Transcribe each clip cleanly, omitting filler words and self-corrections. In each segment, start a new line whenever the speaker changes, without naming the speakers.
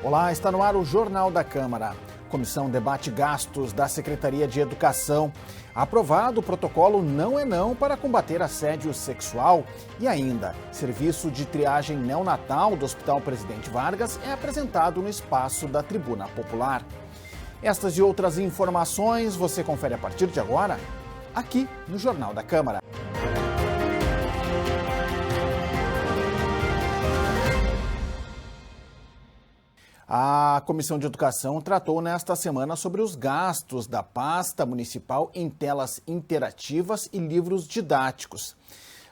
Olá, está no ar o Jornal da Câmara. Comissão debate gastos da Secretaria de Educação. Aprovado o protocolo Não é Não para combater assédio sexual. E ainda, serviço de triagem neonatal do Hospital Presidente Vargas é apresentado no espaço da Tribuna Popular. Estas e outras informações você confere a partir de agora, aqui no Jornal da Câmara. A Comissão de Educação tratou nesta semana sobre os gastos da pasta municipal em telas interativas e livros didáticos.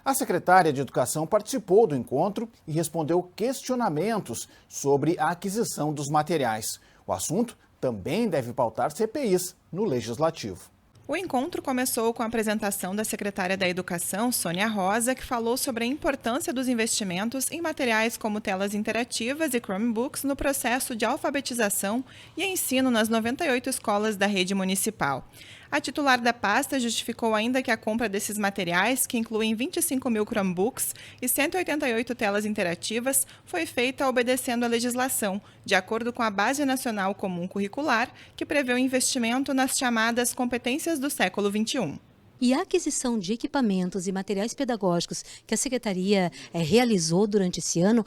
A secretária de Educação participou do encontro e respondeu questionamentos sobre a aquisição dos materiais. O assunto também deve pautar CPIs no Legislativo.
O encontro começou com a apresentação da secretária da Educação, Sônia Rosa, que falou sobre a importância dos investimentos em materiais como telas interativas e Chromebooks no processo de alfabetização e ensino nas 98 escolas da rede municipal. A titular da pasta justificou ainda que a compra desses materiais, que incluem 25 mil Chromebooks e 188 telas interativas, foi feita obedecendo à legislação, de acordo com a Base Nacional Comum Curricular, que prevê o investimento nas chamadas competências do século XXI.
E a aquisição de equipamentos e materiais pedagógicos que a Secretaria realizou durante esse ano,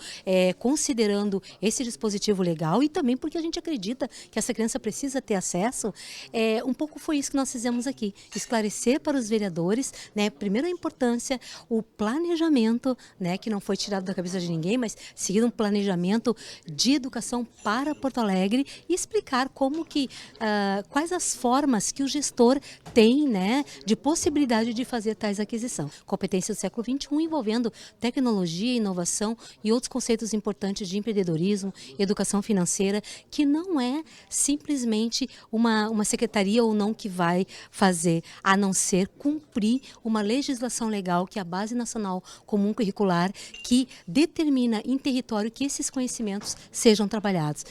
considerando esse dispositivo legal e também porque a gente acredita que essa criança precisa ter acesso, um pouco foi isso que nós fizemos aqui, esclarecer para os vereadores, né, primeiro a importância, o planejamento, né, que não foi tirado da cabeça de ninguém, mas seguir um planejamento de educação para Porto Alegre e explicar como que, quais as formas que o gestor tem, né, de possibilidade de fazer tais aquisições. Competência do século XXI envolvendo tecnologia, inovação e outros conceitos importantes de empreendedorismo, educação financeira, que não é simplesmente uma secretaria ou não que vai fazer, a não ser cumprir uma legislação legal que é a Base Nacional Comum Curricular, que determina em território que esses conhecimentos sejam trabalhados.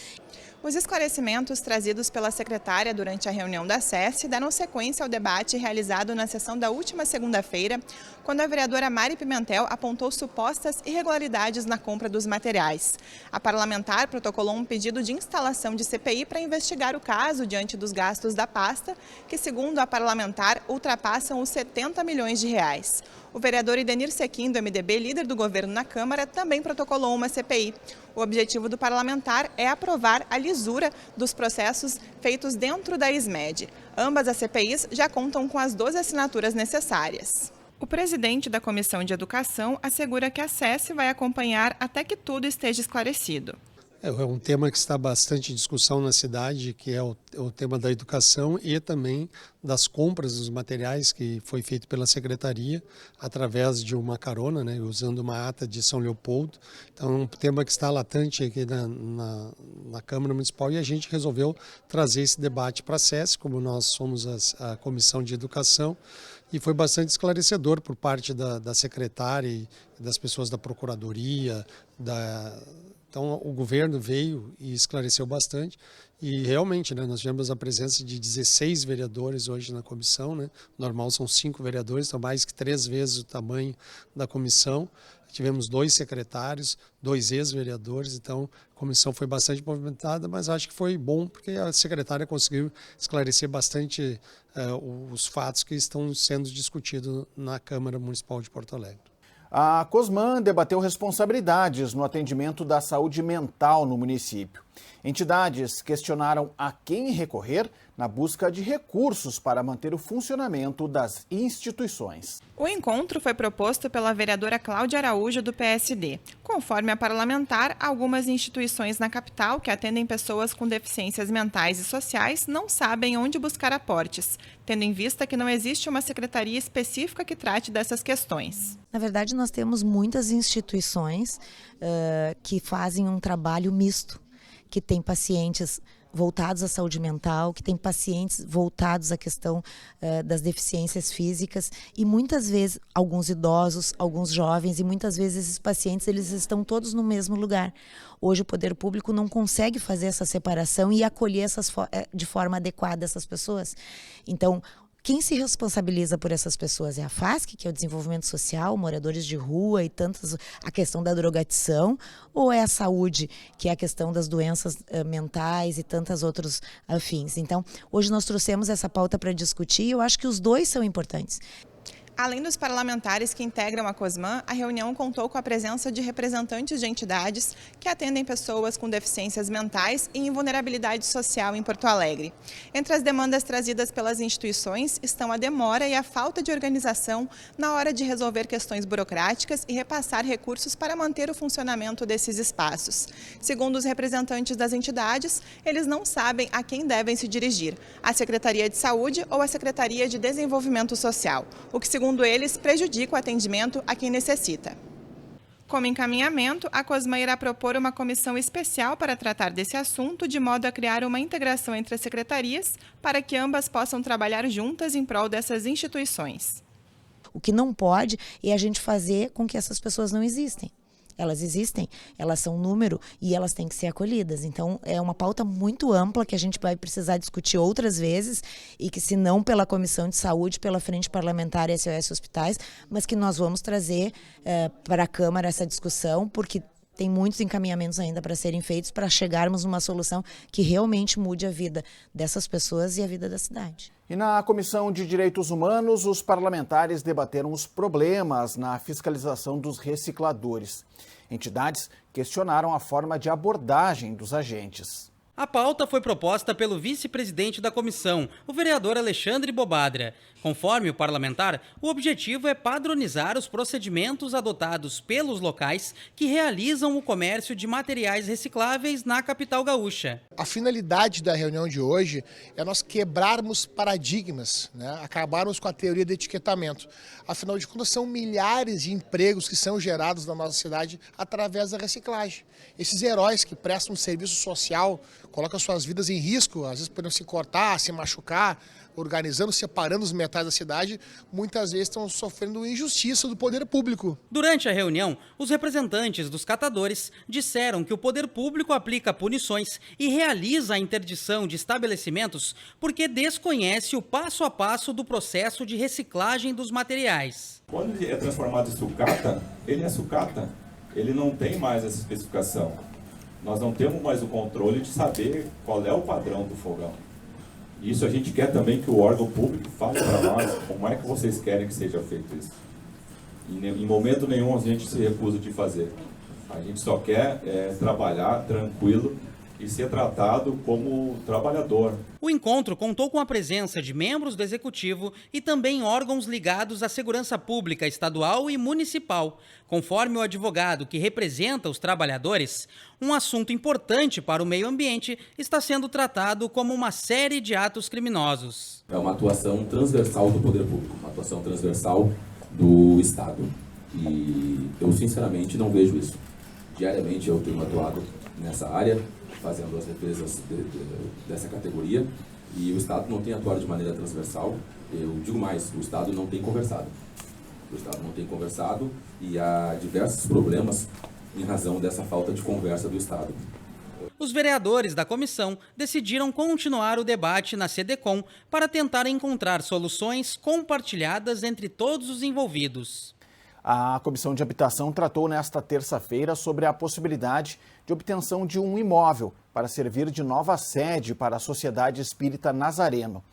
Os esclarecimentos trazidos pela secretária durante a reunião da SESC deram sequência ao debate realizado na sessão da última segunda-feira, quando a vereadora Mari Pimentel apontou supostas irregularidades na compra dos materiais. A parlamentar protocolou um pedido de instalação de CPI para investigar o caso diante dos gastos da pasta, que, segundo a parlamentar, ultrapassam os 70 milhões de reais. O vereador Idenir Sequim, do MDB, líder do governo na Câmara, também protocolou uma CPI. O objetivo do parlamentar é aprovar a lisura dos processos feitos dentro da ISMED. Ambas as CPIs já contam com as 12 assinaturas necessárias. O presidente da Comissão de Educação assegura que a SESC vai acompanhar até que tudo esteja esclarecido.
É um tema que está bastante em discussão na cidade, que é o tema da educação e também das compras dos materiais que foi feito pela Secretaria através de uma carona, né, usando uma ata de São Leopoldo. Então é um tema que está latente aqui na Câmara Municipal e a gente resolveu trazer esse debate para a SESC, como nós somos a Comissão de Educação, e foi bastante esclarecedor por parte da secretária e das pessoas da Procuradoria, Então, o governo veio e esclareceu bastante e realmente, né, nós tivemos a presença de 16 vereadores hoje na comissão, né? Normal são 5 vereadores, então mais que 3 vezes o tamanho da comissão. Tivemos 2 secretários, 2 ex-vereadores, então a comissão foi bastante movimentada, mas acho que foi bom porque a secretária conseguiu esclarecer bastante os fatos que estão sendo discutidos na Câmara Municipal de Porto Alegre.
A Cosman debateu responsabilidades no atendimento da saúde mental no município. Entidades questionaram a quem recorrer na busca de recursos para manter o funcionamento das instituições.
O encontro foi proposto pela vereadora Cláudia Araújo, do PSD. Conforme a parlamentar, algumas instituições na capital que atendem pessoas com deficiências mentais e sociais não sabem onde buscar aportes, tendo em vista que não existe uma secretaria específica que trate dessas questões.
Na verdade, nós temos muitas instituições que fazem um trabalho misto, que tem pacientes voltados à saúde mental, que tem pacientes voltados à questão das deficiências físicas e muitas vezes alguns idosos, alguns jovens e muitas vezes esses pacientes eles estão todos no mesmo lugar. Hoje o poder público não consegue fazer essa separação e acolher de forma adequada essas pessoas. Então, Quem se responsabiliza por essas pessoas é a FASC, que é o desenvolvimento social, moradores de rua e a questão da drogadição, ou é a saúde, que é a questão das doenças mentais e tantas outros afins. Então, hoje nós trouxemos essa pauta para discutir e eu acho que os dois são importantes.
Além dos parlamentares que integram a COSMAN, a reunião contou com a presença de representantes de entidades que atendem pessoas com deficiências mentais e invulnerabilidade social em Porto Alegre. Entre as demandas trazidas pelas instituições estão a demora e a falta de organização na hora de resolver questões burocráticas e repassar recursos para manter o funcionamento desses espaços. Segundo os representantes das entidades, eles não sabem a quem devem se dirigir, a Secretaria de Saúde ou a Secretaria de Desenvolvimento Social, o que, segundo eles, prejudica o atendimento a quem necessita. Como encaminhamento, a COSMAN irá propor uma comissão especial para tratar desse assunto, de modo a criar uma integração entre as secretarias, para que ambas possam trabalhar juntas em prol dessas instituições.
O que não pode é a gente fazer com que essas pessoas não existem. Elas existem, elas são um número e elas têm que ser acolhidas. Então, é uma pauta muito ampla que a gente vai precisar discutir outras vezes e que, se não pela Comissão de Saúde, pela Frente Parlamentar e SOS Hospitais, mas que nós vamos trazer para a Câmara essa discussão, porque tem muitos encaminhamentos ainda para serem feitos para chegarmos numa solução que realmente mude a vida dessas pessoas e a vida da cidade.
E na Comissão de Direitos Humanos, os parlamentares debateram os problemas na fiscalização dos recicladores. Entidades questionaram a forma de abordagem dos agentes.
A pauta foi proposta pelo vice-presidente da comissão, o vereador Alexandre Bobadra. Conforme o parlamentar, o objetivo é padronizar os procedimentos adotados pelos locais que realizam o comércio de materiais recicláveis na capital gaúcha.
A finalidade da reunião de hoje é nós quebrarmos paradigmas, né? Acabarmos com a teoria do etiquetamento. Afinal de contas, são milhares de empregos que são gerados na nossa cidade através da reciclagem. Esses heróis que prestam um serviço social, colocam suas vidas em risco, às vezes podem se cortar, se machucar, organizando, separando os metais da cidade, muitas vezes estão sofrendo injustiça do poder público.
Durante a reunião, os representantes dos catadores disseram que o poder público aplica punições e realiza a interdição de estabelecimentos porque desconhece o passo a passo do processo de reciclagem dos materiais.
Quando ele é transformado em sucata, ele é sucata. Ele não tem mais essa especificação. Nós não temos mais o controle de saber qual é o padrão do fogão. Isso a gente quer também que o órgão público fale para nós como é que vocês querem que seja feito isso. Em momento nenhum a gente se recusa de fazer. A gente só quer trabalhar tranquilo e ser tratado como trabalhador.
O encontro contou com a presença de membros do Executivo e também órgãos ligados à segurança pública estadual e municipal. Conforme o advogado que representa os trabalhadores, um assunto importante para o meio ambiente está sendo tratado como uma série de atos criminosos.
É uma atuação transversal do poder público, uma atuação transversal do Estado. E eu, sinceramente, não vejo isso. Diariamente eu tenho atuado nessa área, fazendo as defesas dessa categoria, e o Estado não tem atuado de maneira transversal. Eu digo mais, o Estado não tem conversado. O Estado não tem conversado e há diversos problemas em razão dessa falta de conversa do Estado.
Os vereadores da comissão decidiram continuar o debate na SEDECOM para tentar encontrar soluções compartilhadas entre todos os envolvidos.
A Comissão de Habitação tratou nesta terça-feira sobre a possibilidade de obtenção de um imóvel para servir de nova sede para a Sociedade Espírita Nazareno.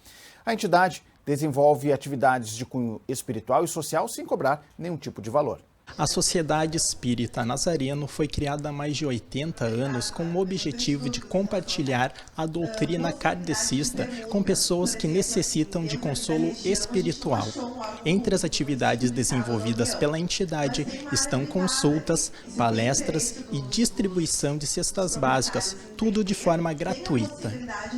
A entidade desenvolve atividades de cunho espiritual e social sem cobrar nenhum tipo de valor.
A Sociedade Espírita Nazareno foi criada há mais de 80 anos com o objetivo de compartilhar a doutrina kardecista com pessoas que necessitam de consolo espiritual. Entre as atividades desenvolvidas pela entidade estão consultas, palestras e distribuição de cestas básicas, tudo de forma gratuita.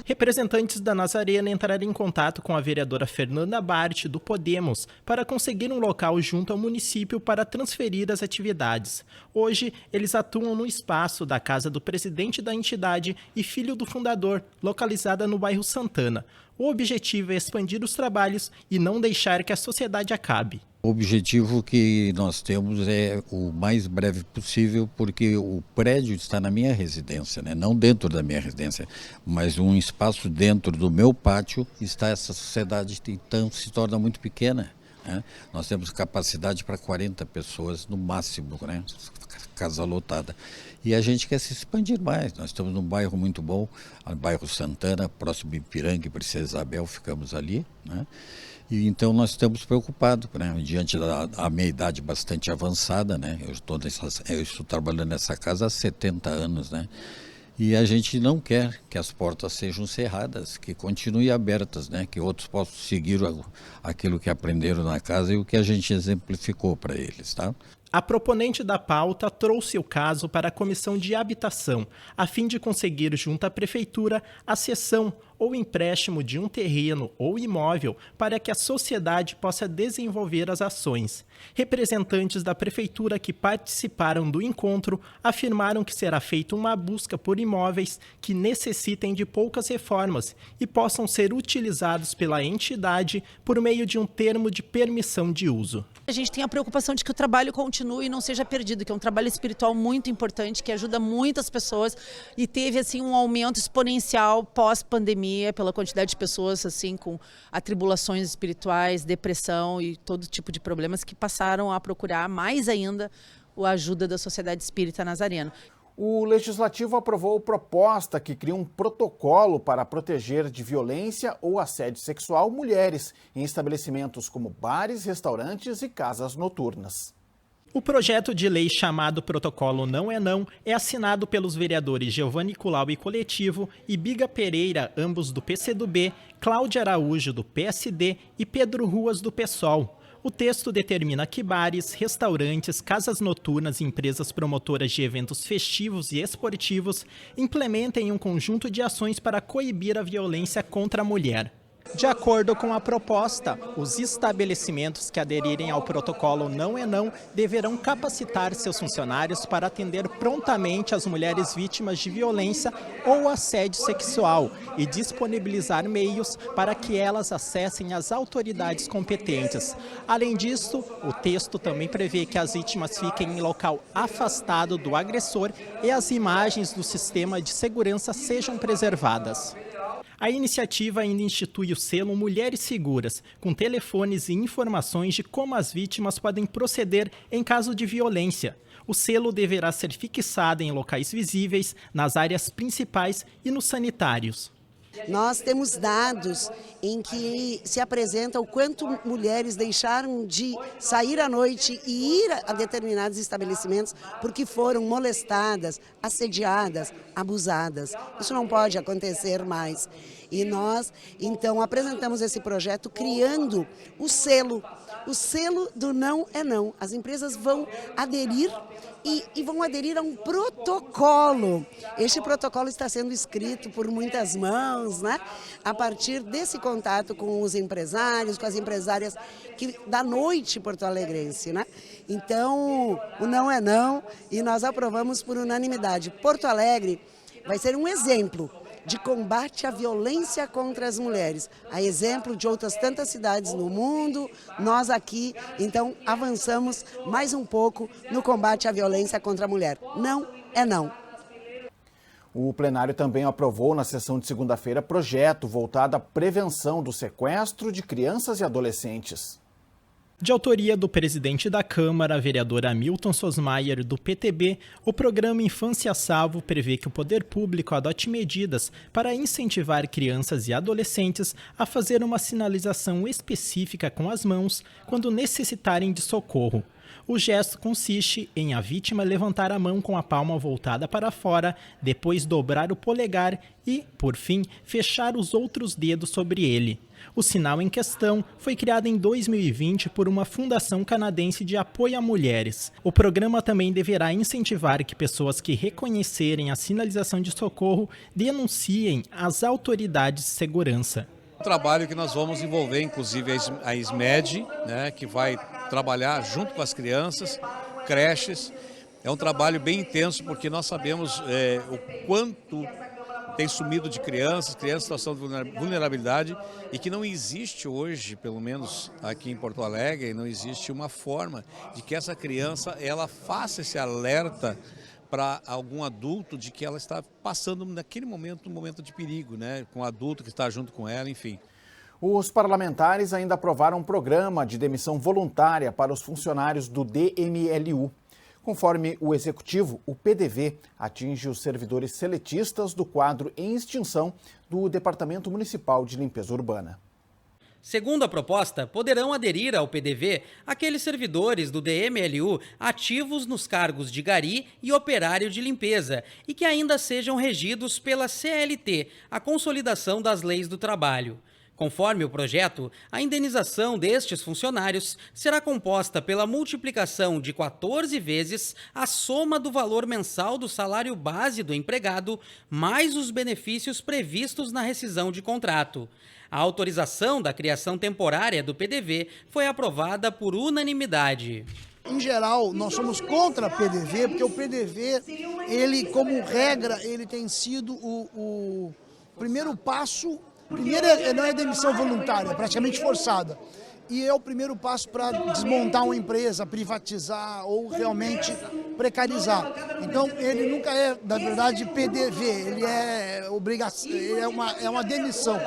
Representantes da Nazareno entraram em contato com a vereadora Fernanda Bart, do Podemos, para conseguir um local junto ao município para transferir conferir as atividades. Hoje, eles atuam no espaço da casa do presidente da entidade e filho do fundador, localizada no bairro Santana. O objetivo é expandir os trabalhos e não deixar que a sociedade acabe.
O objetivo que nós temos é o mais breve possível, porque o prédio está na minha residência, né? Não dentro da minha residência, mas um espaço dentro do meu pátio está essa sociedade, então se torna muito pequena, né? Nós temos capacidade para 40 pessoas no máximo, né? Casa lotada. E a gente quer se expandir mais. Nós estamos num bairro muito bom, o bairro Santana, próximo Ipiranga e Princesa Isabel, ficamos ali, né? E então nós estamos preocupados, né? Diante da minha idade bastante avançada, né? Eu estou trabalhando nessa casa há 70 anos, né? E a gente não quer que as portas sejam cerradas, que continuem abertas, né? Que outros possam seguir aquilo que aprenderam na casa e o que a gente exemplificou para eles, tá?
A proponente da pauta trouxe o caso para a Comissão de Habitação, a fim de conseguir junto à Prefeitura a cessão ou empréstimo de um terreno ou imóvel para que a sociedade possa desenvolver as ações. Representantes da Prefeitura que participaram do encontro afirmaram que será feita uma busca por imóveis que necessitem de poucas reformas e possam ser utilizados pela entidade por meio de um termo de permissão de uso.
A gente tem a preocupação de que o trabalho continue e não seja perdido, que é um trabalho espiritual muito importante, que ajuda muitas pessoas e teve assim um aumento exponencial pós-pandemia pela quantidade de pessoas assim com atribulações espirituais, depressão e todo tipo de problemas que passaram a procurar mais ainda a ajuda da Sociedade Espírita Nazareno.
O Legislativo aprovou proposta que cria um protocolo para proteger de violência ou assédio sexual mulheres em estabelecimentos como bares, restaurantes e casas noturnas.
O projeto de lei chamado Protocolo Não é Não é assinado pelos vereadores Giovanni Culau e Coletivo e Biga Pereira, ambos do PCdoB, Cláudia Araújo, do PSD e Pedro Ruas, do PSOL. O texto determina que bares, restaurantes, casas noturnas e empresas promotoras de eventos festivos e esportivos implementem um conjunto de ações para coibir a violência contra a mulher. De acordo com a proposta, os estabelecimentos que aderirem ao protocolo Não é Não deverão capacitar seus funcionários para atender prontamente as mulheres vítimas de violência ou assédio sexual e disponibilizar meios para que elas acessem as autoridades competentes. Além disso, o texto também prevê que as vítimas fiquem em local afastado do agressor e as imagens do sistema de segurança sejam preservadas. A iniciativa ainda institui o selo Mulheres Seguras, com telefones e informações de como as vítimas podem proceder em caso de violência. O selo deverá ser fixado em locais visíveis, nas áreas principais e nos sanitários.
Nós temos dados em que se apresenta o quanto mulheres deixaram de sair à noite e ir a determinados estabelecimentos porque foram molestadas, assediadas, abusadas. Isso não pode acontecer mais. E nós, então, apresentamos esse projeto criando o selo do Não é Não. As empresas vão aderir e vão aderir a um protocolo. Este protocolo está sendo escrito por muitas mãos, né? A partir desse contato com os empresários, com as empresárias da noite porto-alegrense, né? Então, o Não é Não e nós aprovamos por unanimidade. Porto Alegre vai ser um exemplo de combate à violência contra as mulheres. A exemplo de outras tantas cidades no mundo, nós aqui, então, avançamos mais um pouco no combate à violência contra a mulher. Não é não.
O plenário também aprovou na sessão de segunda-feira projeto voltado à prevenção do sequestro de crianças e adolescentes.
De autoria do presidente da Câmara, vereador Hamilton Sosmaier, do PTB, o programa Infância a Salvo prevê que o poder público adote medidas para incentivar crianças e adolescentes a fazer uma sinalização específica com as mãos quando necessitarem de socorro. O gesto consiste em a vítima levantar a mão com a palma voltada para fora, depois dobrar o polegar e, por fim, fechar os outros dedos sobre ele. O sinal em questão foi criado em 2020 por uma fundação canadense de apoio a mulheres. O programa também deverá incentivar que pessoas que reconhecerem a sinalização de socorro denunciem às autoridades de segurança.
Um trabalho que nós vamos envolver, inclusive, a SMED, né, que vai trabalhar junto com as crianças creches. É um trabalho bem intenso, porque nós sabemos o quanto tem sumido de crianças em situação de vulnerabilidade, e que não existe hoje, pelo menos aqui em Porto Alegre, não existe uma forma de que essa criança ela faça esse alerta para algum adulto de que ela está passando naquele momento, um momento de perigo, né, com o adulto que está junto com ela, enfim.
Os parlamentares ainda aprovaram um programa de demissão voluntária para os funcionários do DMLU. Conforme o Executivo, o PDV atinge os servidores seletistas do quadro em extinção do Departamento Municipal de Limpeza Urbana.
Segundo a proposta, poderão aderir ao PDV aqueles servidores do DMLU ativos nos cargos de gari e operário de limpeza e que ainda sejam regidos pela CLT, a Consolidação das Leis do Trabalho. Conforme o projeto, a indenização destes funcionários será composta pela multiplicação de 14 vezes a soma do valor mensal do salário base do empregado, mais os benefícios previstos na rescisão de contrato. A autorização da criação temporária do PDV foi aprovada por unanimidade.
Em geral, nós somos contra o PDV, porque o PDV, ele, como regra, ele tem sido o primeiro passo. Primeiro, não é demissão voluntária, é praticamente forçada. E é o primeiro passo para desmontar uma empresa, privatizar ou realmente precarizar. Então, ele nunca é, na verdade, PDV, ele é obrigação, é uma demissão.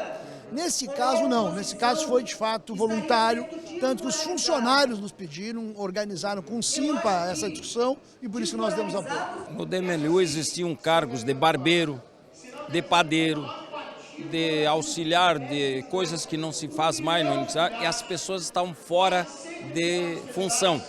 Nesse caso, não. Nesse caso, foi de fato voluntário, tanto que os funcionários nos pediram, organizaram com Simpa essa discussão e por isso nós demos apoio.
No DMLU existiam cargos de barbeiro, de padeiro, de auxiliar, de coisas que não se faz mais no e as pessoas estão fora de função.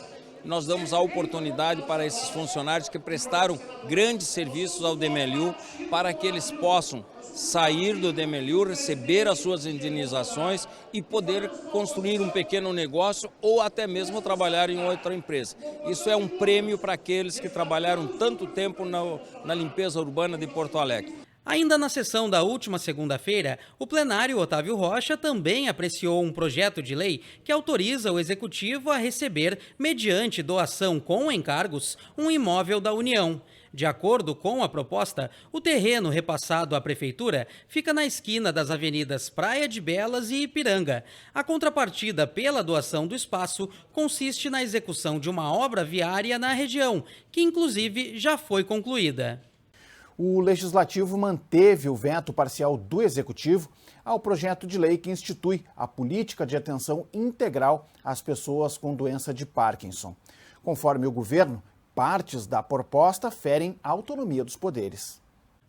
Nós damos a oportunidade para esses funcionários que prestaram grandes serviços ao DMLU para que eles possam sair do DMLU, receber as suas indenizações e poder construir um pequeno negócio ou até mesmo trabalhar em outra empresa. Isso é um prêmio para aqueles que trabalharam tanto tempo na limpeza urbana de Porto Alegre.
Ainda na sessão da última segunda-feira, o plenário Otávio Rocha também apreciou um projeto de lei que autoriza o Executivo a receber, mediante doação com encargos, um imóvel da União. De acordo com a proposta, o terreno repassado à Prefeitura fica na esquina das avenidas Praia de Belas e Ipiranga. A contrapartida pela doação do espaço consiste na execução de uma obra viária na região, que inclusive já foi concluída.
O Legislativo manteve o veto parcial do Executivo ao projeto de lei que institui a política de atenção integral às pessoas com doença de Parkinson. Conforme o governo, partes da proposta ferem a autonomia dos poderes.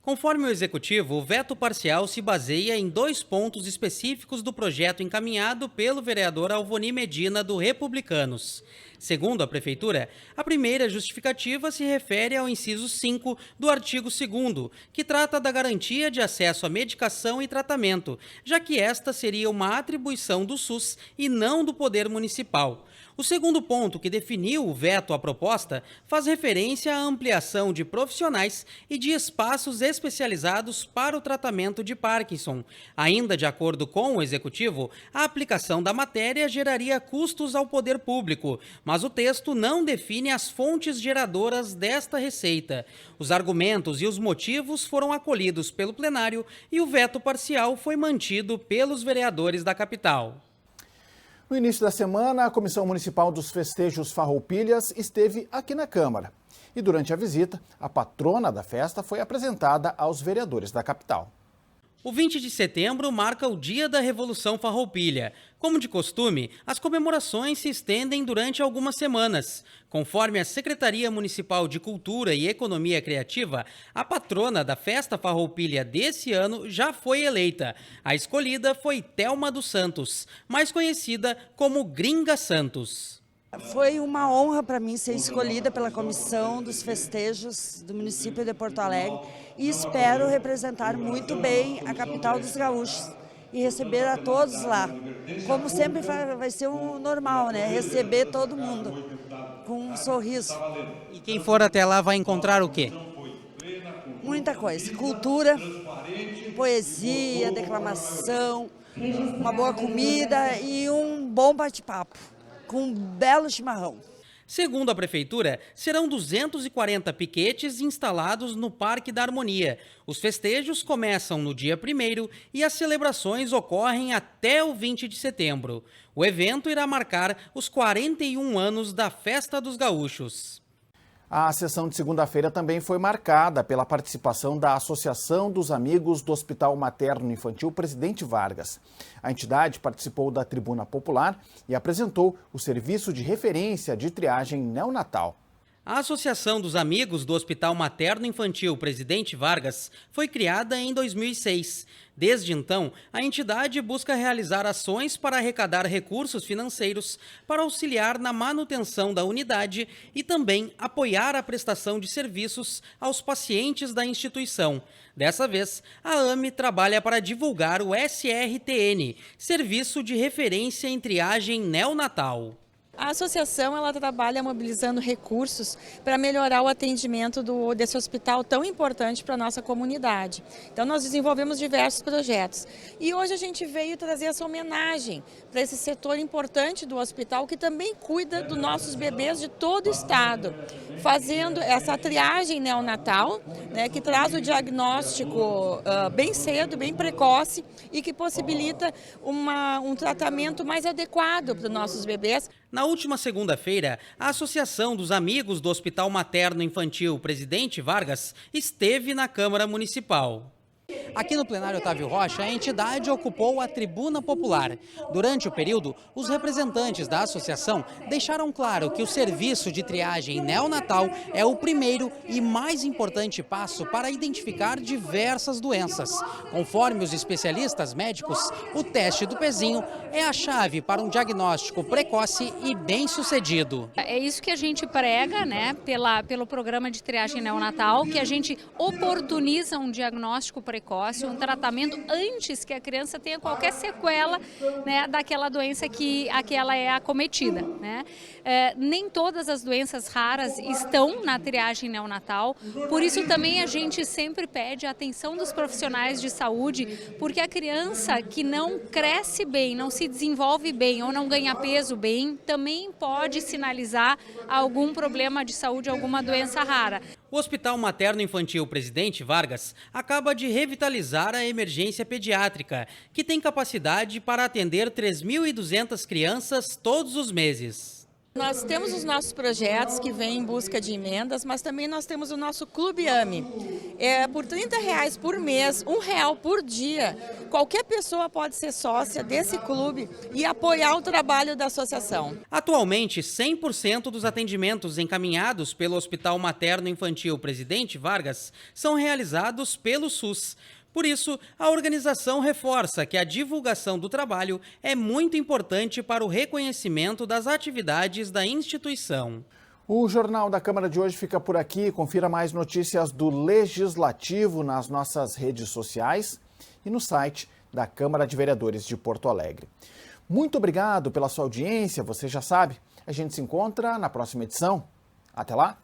Conforme o Executivo, o veto parcial se baseia em 2 pontos específicos do projeto encaminhado pelo vereador Alvoni Medina, do Republicanos. Segundo a Prefeitura, a primeira justificativa se refere ao inciso 5 do artigo 2º, que trata da garantia de acesso à medicação e tratamento, já que esta seria uma atribuição do SUS e não do Poder Municipal. O segundo ponto, que definiu o veto à proposta, faz referência à ampliação de profissionais e de espaços especializados para o tratamento de Parkinson. Ainda de acordo com o Executivo, a aplicação da matéria geraria custos ao poder público, mas o texto não define as fontes geradoras desta receita. Os argumentos e os motivos foram acolhidos pelo plenário e o veto parcial foi mantido pelos vereadores da capital.
No início da semana, a Comissão Municipal dos Festejos Farroupilhas esteve aqui na Câmara. E durante a visita, a patrona da festa foi apresentada aos vereadores da capital.
O 20 de setembro marca o Dia da Revolução Farroupilha. Como de costume, as comemorações se estendem durante algumas semanas. Conforme a Secretaria Municipal de Cultura e Economia Criativa, a patrona da Festa Farroupilha desse ano já foi eleita. A escolhida foi Thelma dos Santos, mais conhecida como Gringa Santos.
Foi uma honra para mim ser escolhida pela Comissão dos Festejos do município de Porto Alegre e espero representar muito bem a capital dos gaúchos e receber a todos lá. Como sempre vai ser o normal, né? Receber todo mundo com um sorriso.
E quem for até lá vai encontrar o quê?
Muita coisa, cultura, poesia, declamação, uma boa comida e um bom bate-papo, com um belo chimarrão.
Segundo a Prefeitura, serão 240 piquetes instalados no Parque da Harmonia. Os festejos começam no dia 1º e as celebrações ocorrem até o 20 de setembro. O evento irá marcar os 41 anos da Festa dos Gaúchos.
A sessão de segunda-feira também foi marcada pela participação da Associação dos Amigos do Hospital Materno Infantil Presidente Vargas. A entidade participou da tribuna popular e apresentou o serviço de referência de triagem neonatal.
A Associação dos Amigos do Hospital Materno Infantil Presidente Vargas foi criada em 2006. Desde então, a entidade busca realizar ações para arrecadar recursos financeiros para auxiliar na manutenção da unidade e também apoiar a prestação de serviços aos pacientes da instituição. Dessa vez, a AME trabalha para divulgar o SRTN, Serviço de Referência em Triagem Neonatal.
A associação ela trabalha mobilizando recursos para melhorar o atendimento desse hospital tão importante para a nossa comunidade. Então nós desenvolvemos diversos projetos e hoje a gente veio trazer essa homenagem para esse setor importante do hospital que também cuida dos nossos bebês de todo o estado, fazendo essa triagem neonatal, né, que traz o diagnóstico bem cedo, bem precoce e que possibilita um tratamento mais adequado para os nossos bebês.
Na última segunda-feira, a Associação dos Amigos do Hospital Materno Infantil Presidente Vargas esteve na Câmara Municipal. Aqui no plenário Otávio Rocha, a entidade ocupou a tribuna popular. Durante o período, os representantes da associação deixaram claro que o serviço de triagem neonatal é o primeiro e mais importante passo para identificar diversas doenças. Conforme os especialistas médicos, o teste do pezinho é a chave para um diagnóstico precoce e bem-sucedido.
É isso que a gente prega, né, pelo programa de triagem neonatal, que a gente oportuniza um diagnóstico precoce, um tratamento antes que a criança tenha qualquer sequela, né, daquela doença a que ela é acometida, né? Nem todas as doenças raras estão na triagem neonatal, por isso também a gente sempre pede a atenção dos profissionais de saúde, porque a criança que não cresce bem, não se desenvolve bem ou não ganha peso bem, também pode sinalizar algum problema de saúde, alguma doença rara.
O Hospital Materno Infantil Presidente Vargas acaba de revitalizar a emergência pediátrica, que tem capacidade para atender 3.200 crianças todos os meses.
Nós temos os nossos projetos que vêm em busca de emendas, mas também nós temos o nosso Clube AME. Por R$30 por mês, R$1 por dia, qualquer pessoa pode ser sócia desse clube e apoiar o trabalho da associação.
Atualmente, 100% dos atendimentos encaminhados pelo Hospital Materno Infantil Presidente Vargas são realizados pelo SUS. Por isso, a organização reforça que a divulgação do trabalho é muito importante para o reconhecimento das atividades da instituição.
O Jornal da Câmara de hoje fica por aqui. Confira mais notícias do Legislativo nas nossas redes sociais e no site da Câmara de Vereadores de Porto Alegre. Muito obrigado pela sua audiência. Você já sabe, a gente se encontra na próxima edição. Até lá!